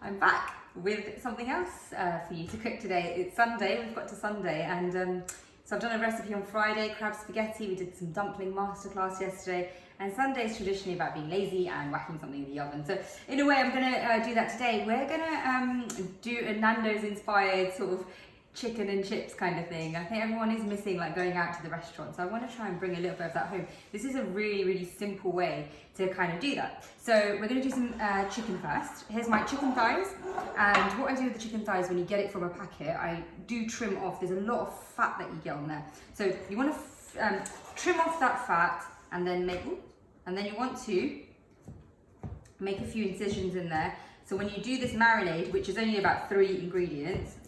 I'm back with something else for you to cook today. It's Sunday, we've got to Sunday, and so I've done a recipe on Friday, crab spaghetti. We did some dumpling masterclass yesterday, and Sunday is traditionally about being lazy and whacking something in the oven. So in a way, I'm gonna do that today. We're gonna do a Nando's inspired sort of chicken and chips kind of thing. I think everyone is missing like going out to the restaurant, so I want to try and bring a little bit of that home. This is a really simple way to kind of do that. So we're going to do some chicken first. Here's my chicken thighs, and what I do with the chicken thighs when you get it from a packet, I do trim off. There's a lot of fat that you get on there, so you want to trim off that fat, and then you want to make a few incisions in there. So when you do this marinade, which is only about 3 ingredients,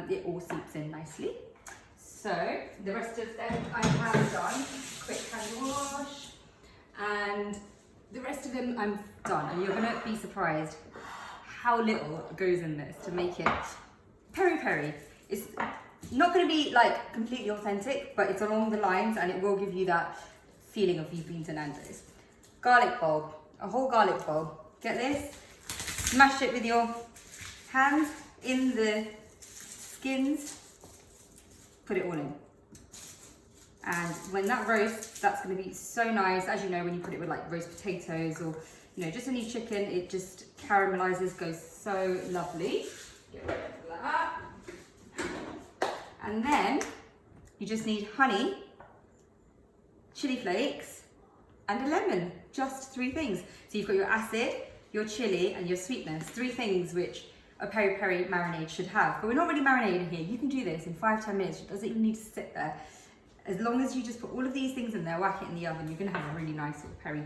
it all seeps in nicely. So the rest of them I have done. Quick hand wash, and the rest of them I'm done. And you're gonna be surprised how little goes in this to make it peri-peri. It's not gonna be like completely authentic, but it's along the lines, and it will give you that feeling of you've been to Nando's. Garlic bulb, a whole garlic bulb. Get this, smash it with your hands in the skins, put it all in. And when that roasts, that's going to be so nice. As you know, when you put it with like roast potatoes or, you know, just any chicken, it just caramelizes, goes so lovely. Get rid of that. And then you just need honey, chili flakes, and a lemon. Just 3 things. So you've got your acid, your chili, and your sweetness. 3 things which a peri-peri marinade should have. But we're not really marinating here. You can do this in 5-10 minutes. It doesn't even need to sit there. As long as you just put all of these things in there, whack it in the oven, you're going to have a really nice sort of peri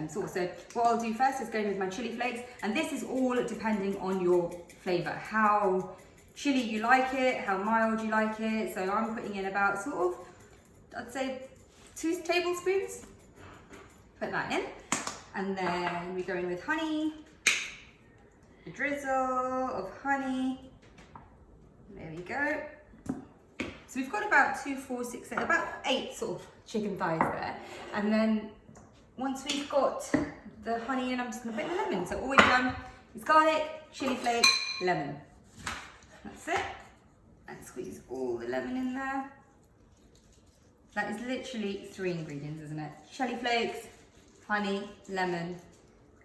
sauce. So what I'll do first is go in with my chili flakes, and this is all depending on your flavour, how chili you like it, how mild you like it. So I'm putting in about sort of, I'd say 2 tablespoons. Put that in, and then we go in with honey. A drizzle of honey. There we go. So we've got about 2, 4, 6, 7, about 8 sort of chicken thighs there. And then once we've got the honey in, I'm just gonna put in the lemon. So all we've done is garlic, chili flake, lemon. That's it. And squeeze all the lemon in there. That is literally 3 ingredients, isn't it? Chili flakes, honey, lemon,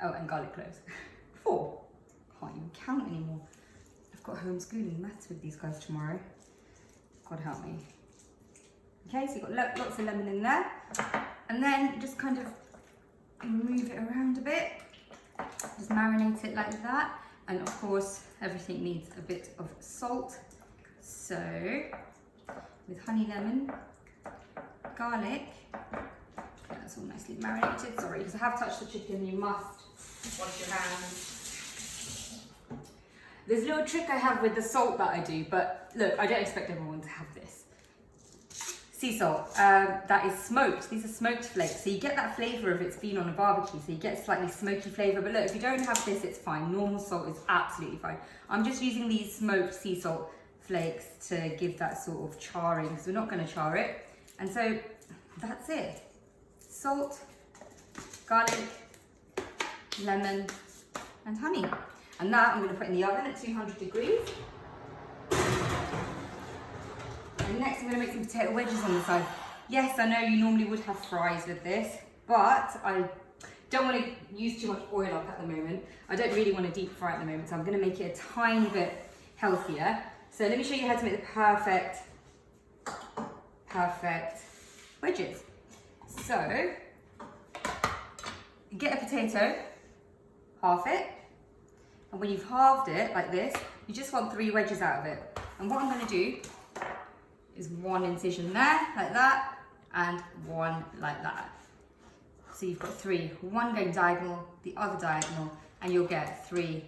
oh, and garlic cloves. 4. Can't even count anymore. I've got homeschooling maths with these guys tomorrow. God help me. Okay, so you've got lots of lemon in there. And then just kind of move it around a bit. Just marinate it like that. And of course, everything needs a bit of salt. So, with honey, lemon, garlic. Okay, that's all nicely marinated. Sorry, because I have touched the chicken, you must wash your hands. There's a little trick I have with the salt that I do, but look, I don't expect everyone to have this. Sea salt, that is smoked. These are smoked flakes, so you get that flavour of it's been on a barbecue, so you get slightly smoky flavour, but look, if you don't have this, it's fine. Normal salt is absolutely fine. I'm just using these smoked sea salt flakes to give that sort of charring, because we're not going to char it. And so, that's it. Salt, garlic, lemon, and honey. And that I'm going to put in the oven at 200 degrees. And next I'm going to make some potato wedges on the side. Yes, I know you normally would have fries with this, but I don't want to use too much oil up at the moment. I don't really want to deep fry at the moment, so I'm going to make it a tiny bit healthier. So let me show you how to make the perfect wedges. So, get a potato, half it. And when you've halved it like this, you just want 3 wedges out of it. And what I'm going to do is 1 incision there, like that, and 1 like that. So you've got 3, 1 going diagonal, the other diagonal, and you'll get 3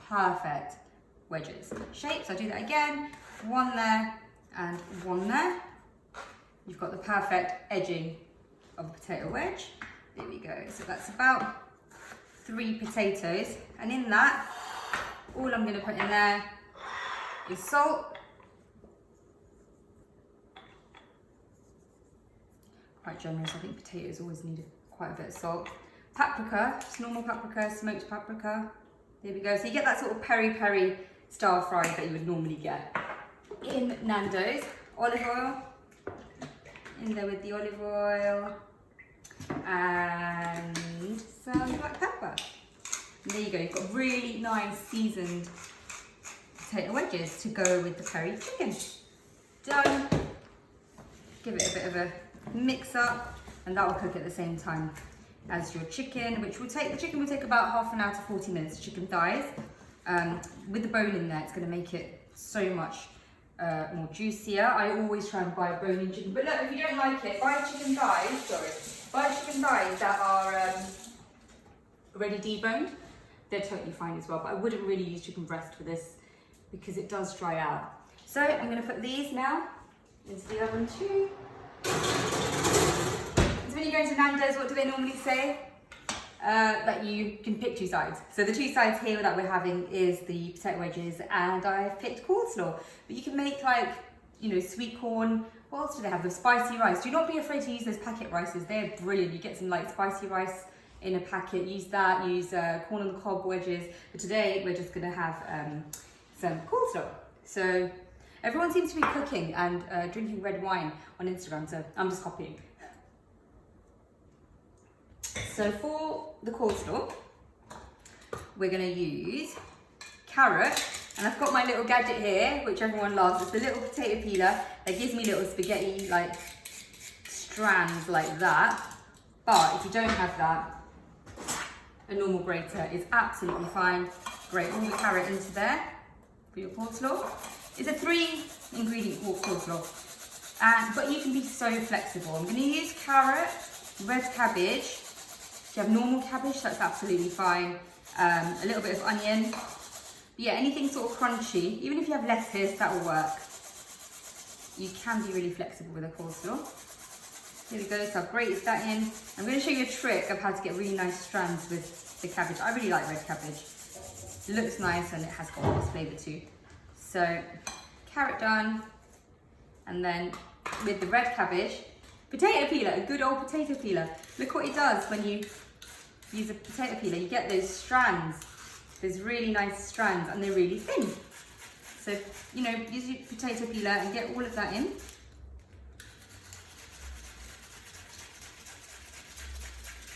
perfect wedges. Shapes, I'll do that again, 1 there, and 1 there. You've got the perfect edging of a potato wedge. There we go. So that's about 3 potatoes, and in that, all I'm going to put in there is salt, quite generous. I think potatoes always need quite a bit of salt. Paprika, just normal paprika, smoked paprika, There we go. So you get that sort of peri-peri style fries that you would normally get in Nando's. Olive oil, in there with the olive oil, and some black pepper. And there you go, you've got really nice seasoned potato wedges to go with the peri chicken. Done. Give it a bit of a mix up, and that will cook at the same time as your chicken, which will take, the chicken will take about half an hour to 40 minutes, chicken thighs. With the bone in there, it's going to make it so much more juicier. I always try and buy bone-in chicken, but look, if you don't like it, buy chicken thighs, buy chicken thighs that are already deboned. They're totally fine as well, but I wouldn't really use chicken breast for this because it does dry out. So I'm going to put these now into the oven too. So when you go into Nando's, what do they normally say? That you can pick two sides. So the two sides here that we're having is the potato wedges, and I've picked coleslaw. But you can make, like, you know, sweet corn. What else do they have? The spicy rice. Do not be afraid to use those packet rices. They're brilliant. You get some like spicy rice in a packet. Use that. Use corn on the cob wedges. But today we're just going to have some coleslaw. So everyone seems to be cooking and drinking red wine on Instagram. So I'm just copying. So for the coleslaw, we're going to use carrot, and I've got my little gadget here, which everyone loves. It's the little potato peeler that gives me little spaghetti like strands like that. But if you don't have that, a normal grater is absolutely fine. Grate all the carrot into there for your coleslaw. It's a 3-ingredient coleslaw, but you can be so flexible. I'm going to use carrot, red cabbage. If you have normal cabbage, that's absolutely fine. A little bit of onion. But yeah, anything sort of crunchy, even if you have lettuce, that will work. You can be really flexible with a coleslaw. Here we go, so I've grated that in. I'm going to show you a trick of how to get really nice strands with the cabbage. I really like red cabbage. It looks nice and it has got nice flavour too. So, carrot done. And then with the red cabbage, potato peeler, a good old potato peeler. Look what it does when you use a potato peeler. You get those strands, those really nice strands, and they're really thin. So, you know, use your potato peeler and get all of that in.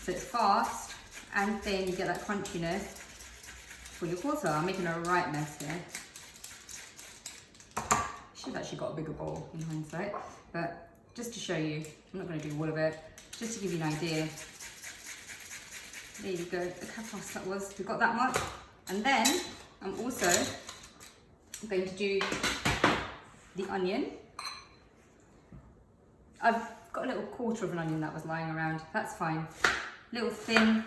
So it's fast and thin, you get that crunchiness for your coleslaw. I'm making a right mess here. Should have actually got a bigger bowl in hindsight, but just to show you, I'm not going to do all of it, just to give you an idea. There you go, look how fast that was. We've got that much. And then I'm also going to do the onion. I've got a little quarter of an onion that was lying around, that's fine. Little thin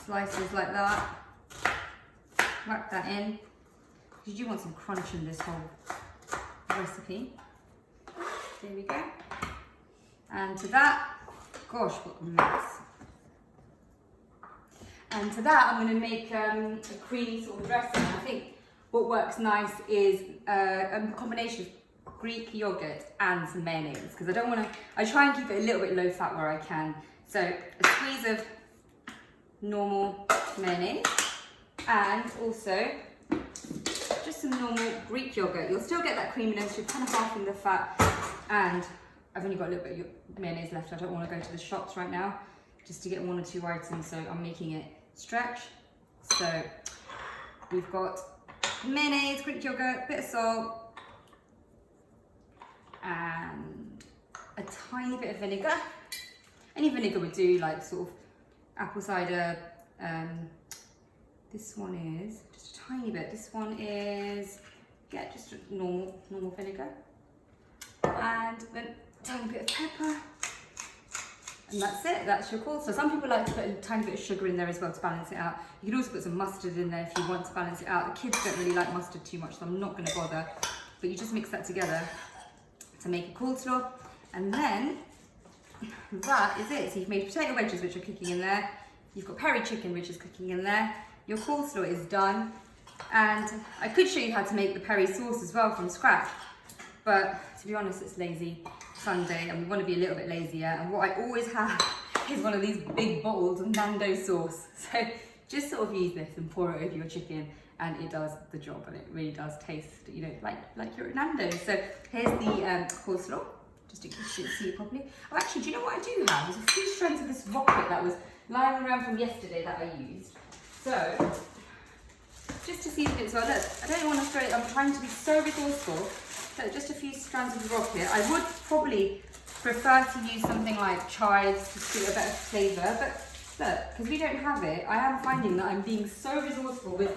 slices like that. Whack that in, because you want some crunch in this whole recipe. There we go. And to that, gosh, what a mess. And to that, I'm going to make a creamy sort of dressing. I think what works nice is a combination of Greek yogurt and some mayonnaise, because I don't want to, I try and keep it a little bit low fat where I can. So a squeeze of normal mayonnaise, and also just some normal Greek yogurt. You'll still get that creaminess, you're kind of halving the fat, and I've only got a little bit of mayonnaise left. I don't want to go to the shops right now just to get 1 or 2 items, so I'm making it stretch. So we've got mayonnaise, Greek yogurt, bit of salt, and a tiny bit of vinegar. Any vinegar would do, like sort of apple cider. This one is just a tiny bit. This one is, yeah, just a normal vinegar. And then a tiny bit of pepper. And that's it, that's your coleslaw. Some people like to put a tiny bit of sugar in there as well to balance it out. You can also put some mustard in there if you want to balance it out. The kids don't really like mustard too much, so I'm not going to bother. But you just mix that together to make a coleslaw. And then that is it. So you've made potato wedges, which are cooking in there. You've got peri chicken, which is cooking in there. Your coleslaw is done. And I could show you how to make the peri sauce as well from scratch. But to be honest, it's lazy Sunday and we want to be a little bit lazier. And what I always have is one of these big bottles of Nando sauce. So just sort of use this and pour it over your chicken, and it does the job, and it really does taste, you know, like you're at Nando's. So here's the coleslaw, just in case you didn't see it properly. Oh, actually, do you know what I do have? There's a few strands of this rocket that was lying around from yesterday that I used. So just to season it as well. Look, I don't want to throw it. I'm trying to be so resourceful. So just a few strands of rocket. I would probably prefer to use something like chives to suit a better flavour, but look, because we don't have it, I am finding that I'm being so resourceful with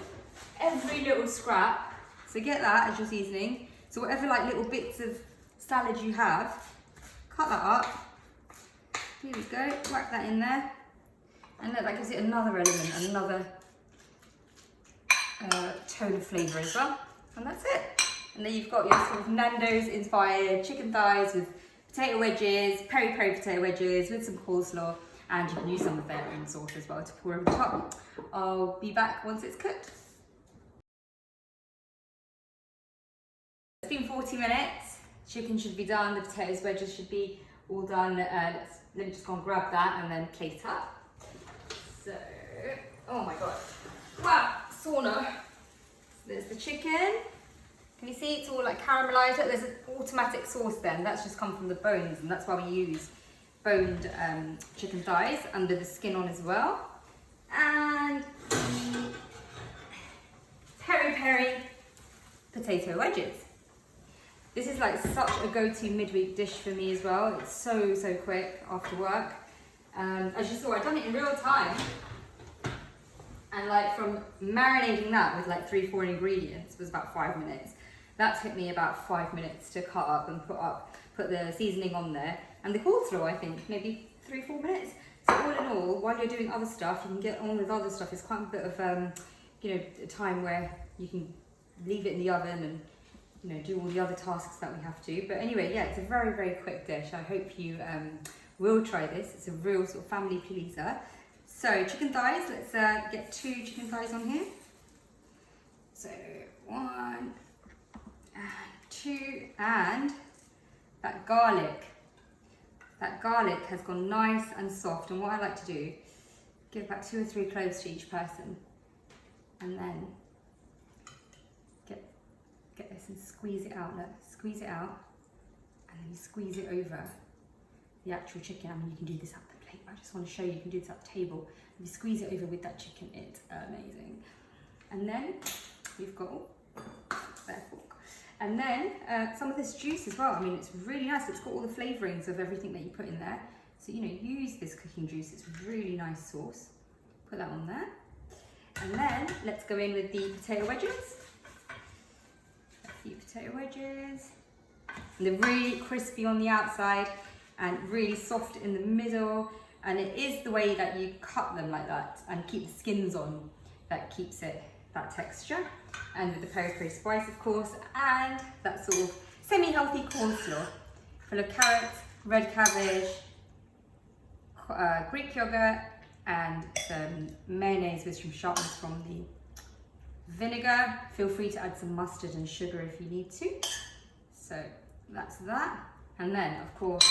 every little scrap. So get that as your seasoning. So whatever like little bits of salad you have, cut that up. Here we go, whack that in there. And look, that gives it another element, another tone of flavour as well. And that's it. And then you've got your sort of Nando's inspired chicken thighs with potato wedges, peri-peri potato wedges with some coleslaw, and you can use some of their own sauce as well to pour over the top. I'll be back once it's cooked. It's been 40 minutes. Chicken should be done, the potatoes wedges should be all done. Let me just go and grab that and then plate up. So, oh my god. Wow, sauna. There's the chicken. Can you see it's all like caramelized? There's an automatic sauce then. That's just come from the bones, and that's why we use boned chicken thighs under the skin on as well. And peri-peri potato wedges. This is like such a go-to midweek dish for me as well. It's so quick after work. As you saw, I've done it in real time. And like from marinating that with like 3-4 ingredients was about 5 minutes. That took me about 5 minutes to cut up and put the seasoning on there. And the coleslaw, I think, maybe 3-4 minutes. So all in all, while you're doing other stuff, you can get on with other stuff. It's quite a bit of, you know, a time where you can leave it in the oven and, you know, do all the other tasks that we have to. But anyway, yeah, it's a very quick dish. I hope you will try this. It's a real sort of family pleaser. So chicken thighs, let's get 2 chicken thighs on here. So 1 and 2, and that garlic. That garlic has gone nice and soft, and what I like to do, give about 2 or 3 cloves to each person, and then get this and squeeze it out. Look, squeeze it out, and then you squeeze it over the actual chicken. I mean, you can do this at the plate. I just want to show you, you can do this at the table. If you squeeze it over with that chicken, it's amazing. And then we've got and then some of this juice as well. I mean, it's really nice. It's got all the flavourings of everything that you put in there. So, you know, use this cooking juice. It's really nice sauce. Put that on there. And then let's go in with the potato wedges. A few potato wedges. And they're really crispy on the outside and really soft in the middle. And it is the way that you cut them like that and keep the skins on that keeps it that texture. And with the peri-peri spice, of course, and that sort of semi-healthy coleslaw full of carrots, red cabbage, Greek yogurt, and some mayonnaise with some sharpness from the vinegar. Feel free to add some mustard and sugar if you need to. So that's that. And then, of course,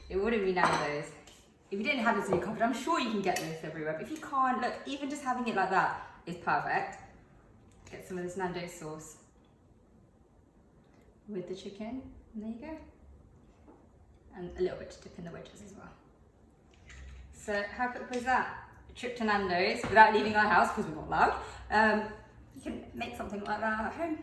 it wouldn't be Nando's if you didn't have this in your cupboard. I'm sure you can get this everywhere, but if you can't, look, even just having it like that is perfect. Get some of this Nando sauce with the chicken, and there you go. And a little bit to dip in the wedges as well. So how quick was that? A trip to Nando's without leaving our house because we're not allowed. You can make something like that at home.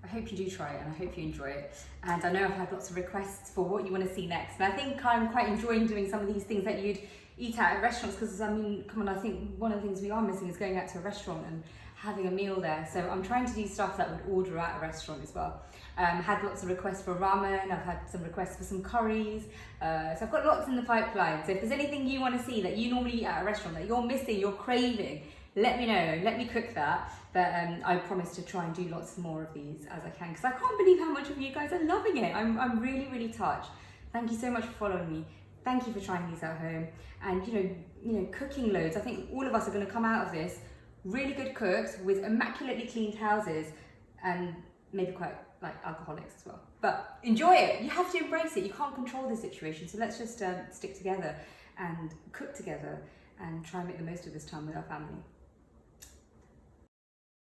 I hope you do try it, and I hope you enjoy it. And I know I've had lots of requests for what you want to see next. And I think I'm quite enjoying doing some of these things that you'd eat at restaurants, because I mean, come on, I think one of the things we are missing is going out to a restaurant and having a meal there. So I'm trying to do stuff that would order at a restaurant as well. Had lots of requests for ramen, I've had some requests for some curries. So I've got lots in the pipeline. So if there's anything you want to see that you normally eat at a restaurant that you're missing, you're craving, let me know, let me cook that. But I promise to try and do lots more of these as I can, because I can't believe how much of you guys are loving it. I'm really touched. Thank you so much for following me. Thank you for trying these at home. And you know, cooking loads. I think all of us are going to come out of this really good cooks with immaculately cleaned houses, and maybe quite like alcoholics as well. But enjoy it. You have to embrace it. You can't control the situation. So let's just stick together and cook together and try and make the most of this time with our family.